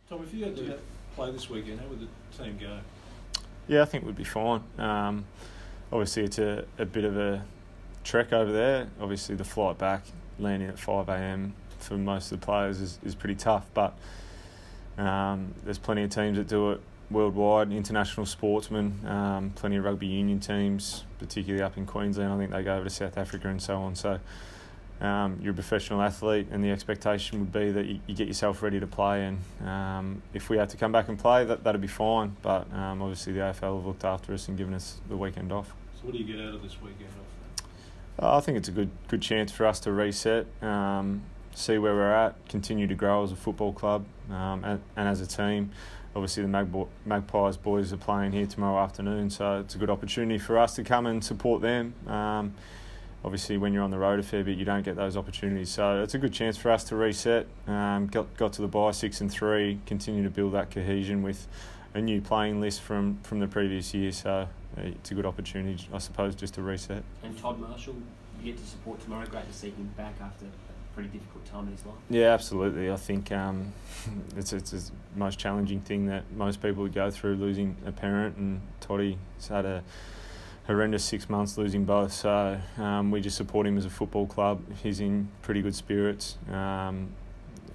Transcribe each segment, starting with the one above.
Tom, if you had to play this weekend, how would the team go? Yeah, I think we'd be fine. Obviously, it's a bit of a trek over there. Obviously, the flight back, landing at 5 a.m. for most of the players is pretty tough, but there's plenty of teams that do it worldwide, international sportsmen, plenty of rugby union teams, particularly up in Queensland. I think they go over to South Africa and so on. So you're a professional athlete, and the expectation would be that you get yourself ready to play. And if we had to come back and play, that'd be fine. But obviously the AFL have looked after us and given us the weekend off. So what do you get out of this weekend off? I think it's a good chance for us to reset, see where we're at, continue to grow as a football club and as a team. Obviously the Magpies boys are playing here tomorrow afternoon, so it's a good opportunity for us to come and support them. Obviously when you're on the road a fair bit, you don't get those opportunities, so it's a good chance for us to reset. Got to the bye 6-3, continue to build that cohesion with a new playing list from the previous year, so it's a good opportunity, I suppose, just to reset. And Todd Marshall, you get to support tomorrow. Great to see him back after a pretty difficult time in his life. Yeah, absolutely. I think it's the most challenging thing that most people would go through, losing a parent, and Toddy's had a horrendous 6 months losing both. So we just support him as a football club. He's in pretty good spirits. I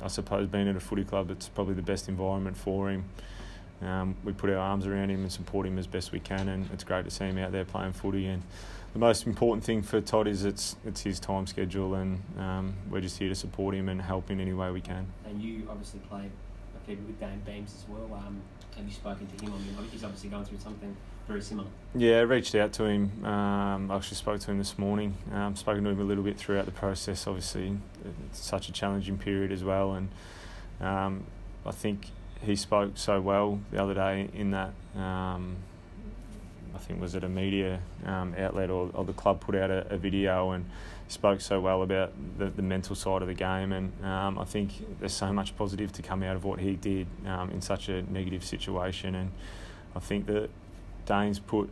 suppose being at a footy club, it's probably the best environment for him. We put our arms around him and support him as best we can, and it's great to see him out there playing footy. And the most important thing for Todd is it's his time schedule, and we're just here to support him and help in any way we can. And you obviously play a fair bit with Dane Beams as well. Have you spoken to him? I mean, he's obviously going through something very similar. Yeah, I reached out to him. I actually spoke to him this morning. Spoken to him a little bit throughout the process. Obviously, it's such a challenging period as well, and I think he spoke so well the other day in that, I think was it a media outlet or the club put out a video and spoke so well about the mental side of the game, and I think there's so much positive to come out of what he did in such a negative situation. And I think that Dane's put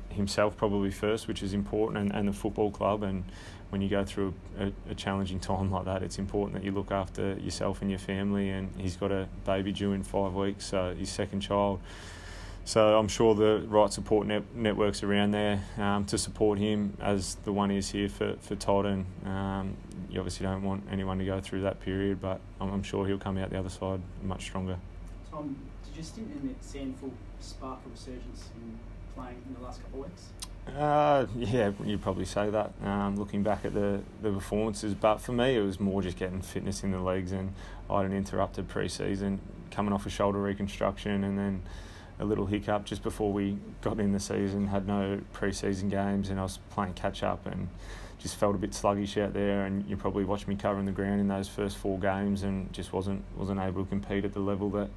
himself probably first, which is important, and the football club. And when you go through a challenging time like that, it's important that you look after yourself and your family. And he's got a baby due in 5 weeks, so his second child. So I'm sure the right support networks around there to support him, as the one is here for Todd. And you obviously don't want anyone to go through that period, but I'm sure he'll come out the other side much stronger. Tom, did your stint in the Sandful spark a resurgence in playing in the last couple of weeks? Yeah, you'd probably say that, looking back at the performances. But for me, it was more just getting fitness in the legs, and I had an interrupted pre-season, coming off a shoulder reconstruction, and then a little hiccup just before we got in the season, had no pre-season games, and I was playing catch-up and just felt a bit sluggish out there. And you probably watched me covering the ground in those first 4 games and just wasn't able to compete at the level that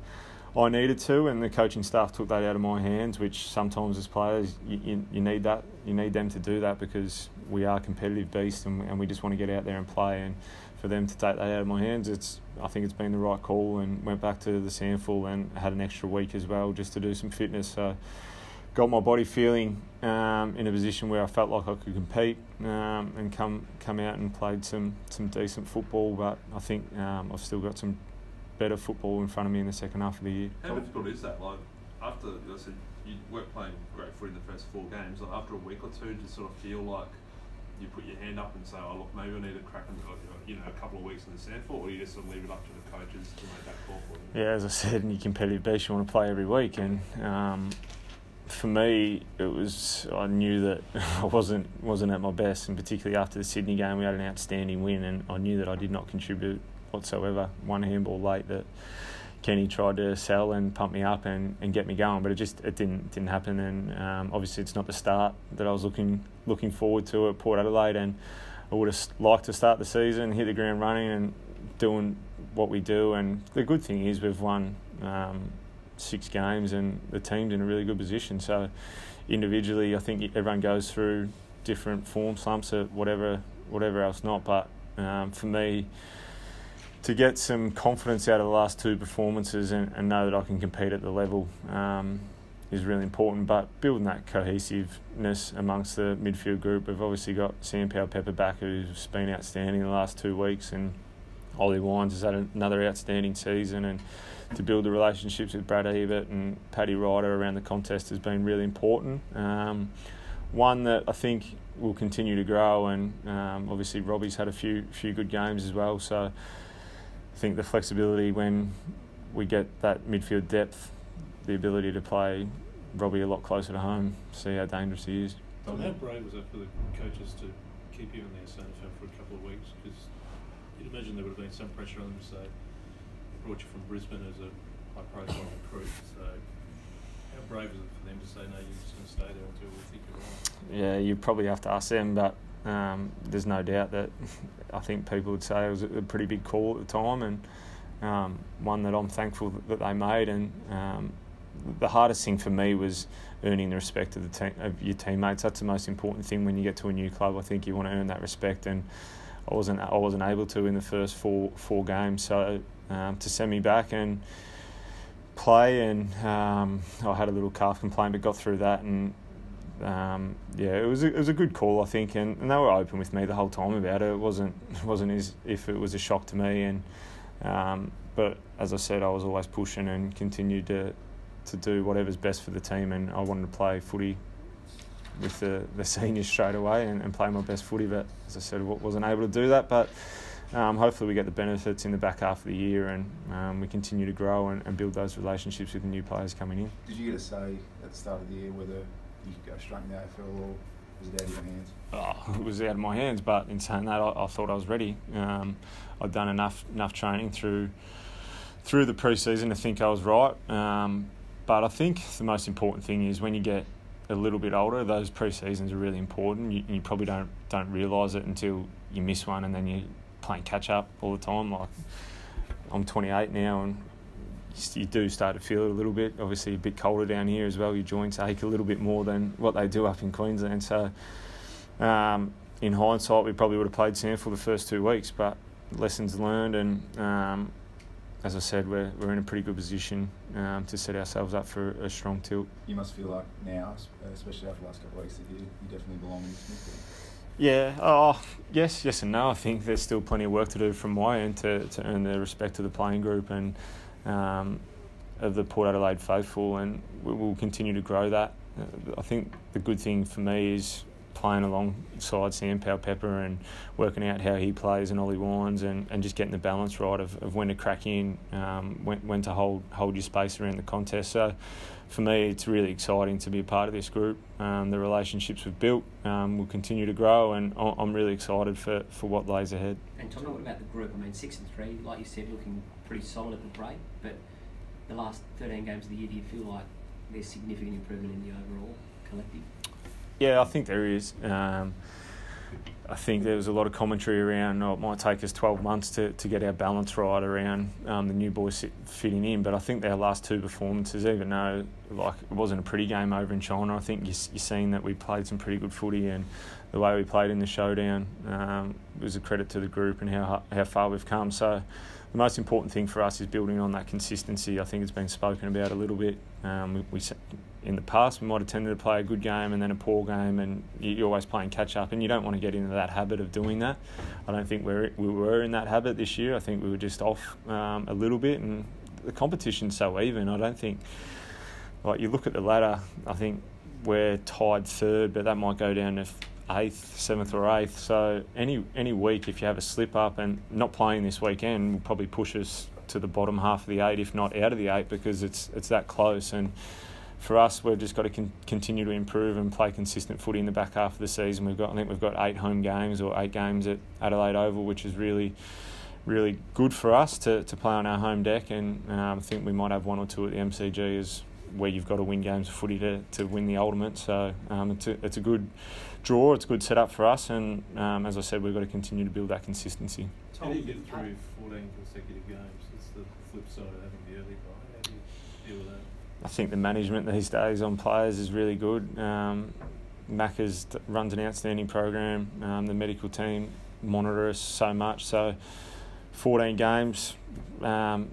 I needed to, and the coaching staff took that out of my hands, which sometimes as players you need that. You need them to do that, because we are competitive beasts, and we just want to get out there and play. And for them to take that out of my hands, I think it's been the right call, and went back to the Sandful and had an extra week as well just to do some fitness. So got my body feeling in a position where I felt like I could compete and come out and played some decent football. But I think I've still got some better football in front of me in the second half of the year. How difficult is that? Like, after, I said, you weren't playing great footy in the first 4 games, like after a week or two, do you sort of feel like you put your hand up and say, oh look, maybe I need to crack a couple of weeks in the Sandful, or you just sort of leave it up to the coaches to make that call for you? Yeah, as I said, in your competitive beast, you want to play every week, and for me, I knew that I wasn't at my best, and particularly after the Sydney game, we had an outstanding win, and I knew that I did not contribute whatsoever. One handball late that Kenny tried to sell and pump me up and get me going, but it didn't happen. And obviously it's not the start that I was looking forward to at Port Adelaide, and I would have liked to start the season, hit the ground running and doing what we do. And the good thing is we've won 6 games, and the team's in a really good position. So individually, I think everyone goes through different form slumps or whatever else not. But for me, to get some confidence out of the last 2 performances and know that I can compete at the level is really important. But building that cohesiveness amongst the midfield group, we've obviously got Sam Powell-Pepper back, who's been outstanding the last 2 weeks, and Ollie Wines has had another outstanding season, and to build the relationships with Brad Ebert and Paddy Ryder around the contest has been really important. One that I think will continue to grow, and obviously Robbie's had a few good games as well, so I think the flexibility when we get that midfield depth, the ability to play Robbie a lot closer to home, see how dangerous he is. How brave was that for the coaches to keep you in the SANFL for a couple of weeks? Because you'd imagine there would have been some pressure on them to say, they brought you from Brisbane as a high-profile recruit, so how brave was it for them to say, no, you're just going to stay there until we think you're right? Yeah, you probably have to ask them, but there's no doubt that I think people would say it was a pretty big call at the time, and one that I'm thankful that they made. And the hardest thing for me was earning the respect of your teammates. That's the most important thing when you get to a new club. I think you want to earn that respect, and I wasn't able to in the first four games. So to send me back and play, and I had a little calf complaint, but got through that, and it was a good call, I think, and they were open with me the whole time about it. It wasn't as if it was a shock to me, and but as I said, I was always pushing and continued to do whatever's best for the team, and I wanted to play footy with the seniors straight away and play my best footy, but as I said, wasn't able to do that. But hopefully we get the benefits in the back half of the year, and we continue to grow and build those relationships with the new players coming in. Did you get a say at the start of the year whether you could go straight in the AFL, or was it out of your hands? It was out of my hands, but in saying that, I thought I was ready. I'd done enough training through the pre-season to think I was right. But I think the most important thing is when you get a little bit older, those pre-seasons are really important. You probably don't realise it until you miss one, and then you're playing catch-up all the time. Like, I'm 28 now, and you do start to feel it a little bit. Obviously a bit colder down here as well. Your joints ache a little bit more than what they do up in Queensland. So in hindsight, we probably would have played SANFL the first 2 weeks, but lessons learned, and as I said, we're in a pretty good position to set ourselves up for a strong tilt. You must feel like now, especially after the last couple of weeks, that you definitely belong in this midfield. Yeah, yes and no. I think there's still plenty of work to do from my end to earn the respect of the playing group and of the Port Adelaide faithful, and we'll continue to grow that. I think the good thing for me is playing alongside Sam Powell-Pepper and working out how he plays and Ollie Wines, and just getting the balance right of when to crack in, when to hold your space around the contest. So for me, it's really exciting to be a part of this group. The relationships we've built will continue to grow, and I'm really excited for what lays ahead. And Tom, what about the group? I mean, 6-3, like you said, looking pretty solid at the break, but the last 13 games of the year, do you feel like there's significant improvement in the overall collective? Yeah, I think there is. I think there was a lot of commentary around it might take us 12 months to get our balance right around the new boys fitting in, but I think our last two performances, even though it wasn't a pretty game over in China, I think you're seeing that we played some pretty good footy, and the way we played in the showdown was a credit to the group and how far we've come. So the most important thing for us is building on that consistency. I think it's been spoken about a little bit. We in the past, we might have tended to play a good game and then a poor game, and you're always playing catch-up, and you don't want to get into that habit of doing that. I don't think we were in that habit this year. I think we were just off a little bit, and the competition's so even. I don't think, you look at the ladder, I think we're tied third, but that might go down to 8th, 7th or 8th. So any week, if you have a slip-up, and not playing this weekend will probably push us to the bottom half of the 8, if not out of the 8, because it's that close. And for us, we've just got to continue to improve and play consistent footy in the back half of the season. I think we've got 8 home games, or 8 games at Adelaide Oval, which is really, really good for us to play on our home deck. And I think we might have 1 or 2 at the MCG, is where you've got to win games of footy to win the ultimate. So it's a good draw. It's a good setup for us. And as I said, we've got to continue to build that consistency. How do you get through 14 consecutive games? It's the flip side of having the early bye. How do you deal with that? I think the management these days on players is really good. Macca's runs an outstanding program. The medical team monitor us so much. So 14 games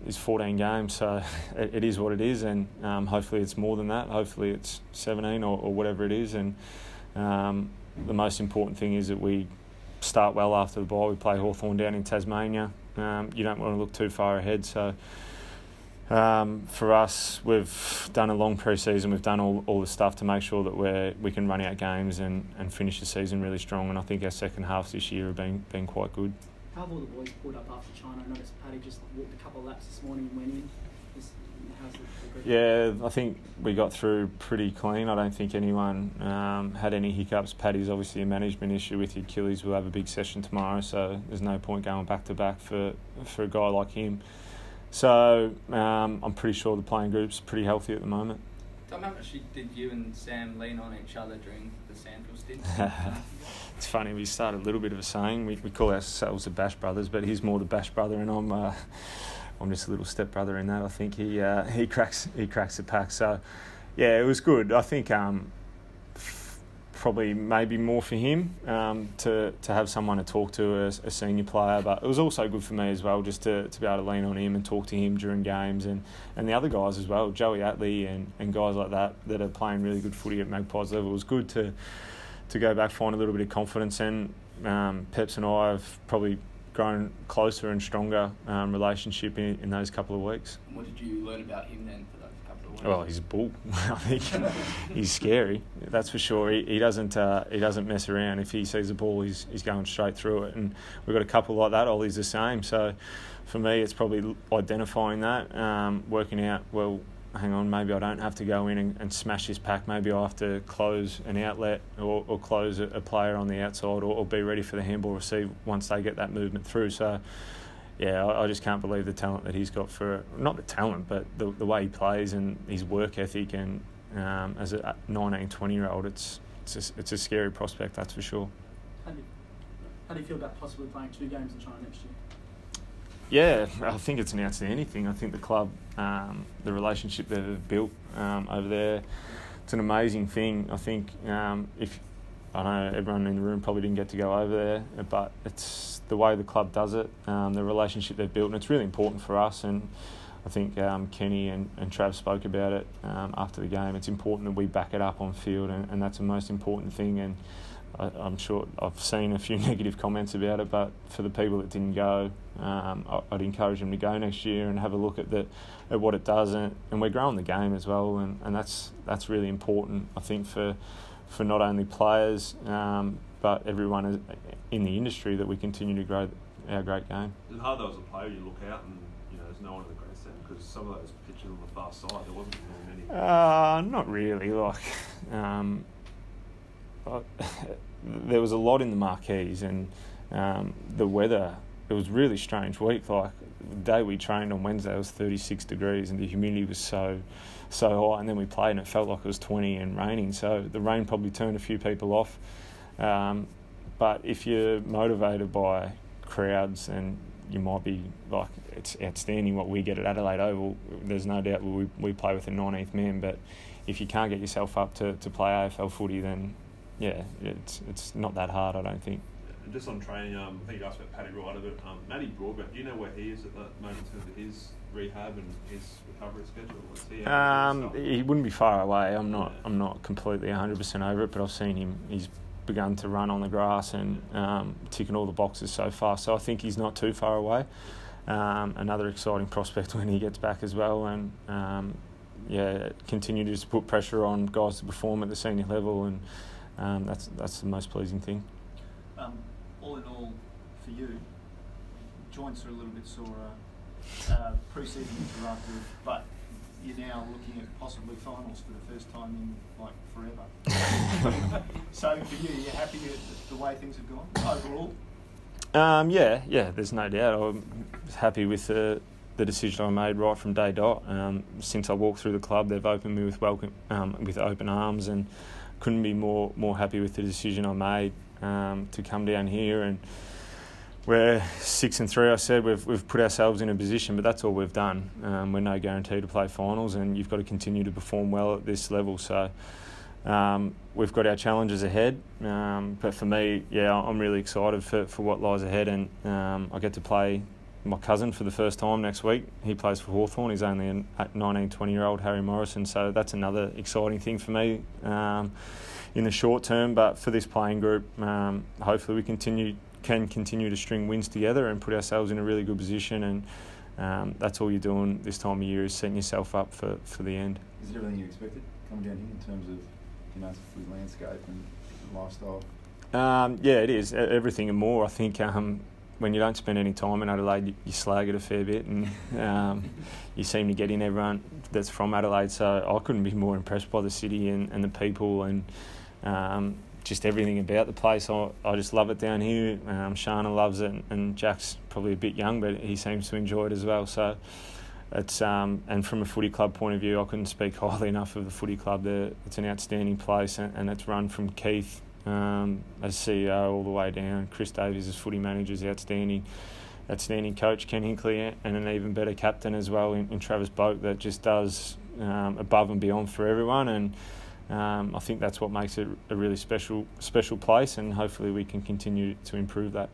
is 14 games. So it is what it is, and hopefully it's more than that. Hopefully it's 17 or whatever it is. And the most important thing is that we start well after the bye. We play Hawthorn down in Tasmania. you don't want to look too far ahead. So for us, we've done a long pre-season. We've done all the stuff to make sure that we can run out games and finish the season really strong. And I think our second halves this year have been quite good. How have all the boys pulled up after China? I noticed Paddy just walked a couple of laps this morning and went in. How's the group? Yeah, I think we got through pretty clean. I don't think anyone had any hiccups. Paddy's obviously a management issue with the Achilles. We'll have a big session tomorrow, so there's no point going back to back for a guy like him. So I'm pretty sure the playing group's pretty healthy at the moment. Tom, how much did you and Sam lean on each other during the Sandfield stint? It's funny, we started a little bit of a saying. We call ourselves the Bash Brothers, but he's more the Bash brother, and I'm just a little step brother in that. I think he cracks the pack. So yeah, it was good. I think probably maybe more for him to have someone to talk to as a senior player, but it was also good for me as well, just to be able to lean on him and talk to him during games, and the other guys as well, Joey Atley and guys like that are playing really good footy at Magpies level. It was good to go back, find a little bit of confidence, and Peps and I have probably grown closer and stronger relationship in those couple of weeks. What did you learn about him then for those couple of weeks? Well, he's a bull. I think he's scary. That's for sure. He doesn't mess around. If he sees a ball, he's going straight through it. And we've got a couple like that. Ollie's the same. So for me, it's probably identifying that, working out, well, hang on, maybe I don't have to go in and smash this pack. Maybe I have to close an outlet or close a player on the outside or be ready for the handball receive once they get that movement through. So, yeah, I just can't believe the talent that he's got not the talent, but the way he plays and his work ethic. And as a 19, 20-year-old, it's a scary prospect, that's for sure. How do you feel about possibly playing 2 games in China next year? Yeah, I think it's an outstanding thing. I think the club, the relationship that they've built over there, it's an amazing thing. I think if I know everyone in the room probably didn't get to go over there, but it's the way the club does it, the relationship they've built, and it's really important for us. And I think Kenny and Trav spoke about it after the game. It's important that we back it up on field, and that's the most important thing. And I'm sure I've seen a few negative comments about it, but for the people that didn't go, I'd encourage them to go next year and have a look at what it does, and we're growing the game as well, and that's really important, I think, for not only players but everyone in the industry, that we continue to grow our great game. Is it hard though as a player, you look out and there's no one in the grandstand, because some of those pitches on the far side there wasn't really many? Not really. There was a lot in the marquees, and the weather, it was a really strange week. Like the day we trained on Wednesday, it was 36 degrees and the humidity was so high, and then we played and it felt like it was 20 and raining, so the rain probably turned a few people off. But if you're motivated by crowds, then you might be like, it's outstanding what we get at Adelaide Oval. There's no doubt we play with a 19th man, but if you can't get yourself up to play AFL footy, then yeah, it's not that hard, I don't think. And just on training, I think you asked about Paddy Ryder, but Matty Broadbent, do you know where he is at the moment in terms of his rehab and his recovery schedule? What's he wouldn't be far away. I'm not completely 100% over it, but I've seen him. He's begun to run on the grass and ticking all the boxes so far. So I think he's not too far away. Another exciting prospect when he gets back as well, and continue to just put pressure on guys to perform at the senior level, and that's the most pleasing thing. All in all, for you, joints are a little bit sore. Pre-season interrupted, but you're now looking at possibly finals for the first time in like forever. So for you, you're happy with the way things have gone overall? Yeah. There's no doubt. I'm happy with the decision I made right from day dot. Since I walked through the club, they've opened me with open arms, and couldn't be more happy with the decision I made to come down here. And we're 6-3. I said we've put ourselves in a position, but that's all we've done. We're no guarantee to play finals, and you've got to continue to perform well at this level. So we've got our challenges ahead, but for me, I'm really excited for what lies ahead, and I get to play my cousin for the first time next week. He plays for Hawthorn. He's only a 19, 20-year-old, Harry Morrison, so that's another exciting thing for me in the short term. But for this playing group, hopefully we continue can continue to string wins together and put ourselves in a really good position. And that's all you're doing this time of year, is setting yourself up for the end. Is it everything you expected coming down here in terms of, it's a footy landscape and lifestyle? Yeah, it is. Everything and more. I think when you don't spend any time in Adelaide, you slag it a fair bit, and you seem to get in everyone that's from Adelaide. So I couldn't be more impressed by the city and the people and just everything about the place. I just love it down here. Shana loves it, and Jack's probably a bit young, but he seems to enjoy it as well. So it's and from a footy club point of view, I couldn't speak highly enough of the footy club. It's an outstanding place, and it's run from Keith as CEO all the way down. Chris Davies as footy manager is outstanding coach, Ken Hinkley, and an even better captain as well in Travis Boak, that just does above and beyond for everyone. And I think that's what makes it a really special place, and hopefully we can continue to improve that.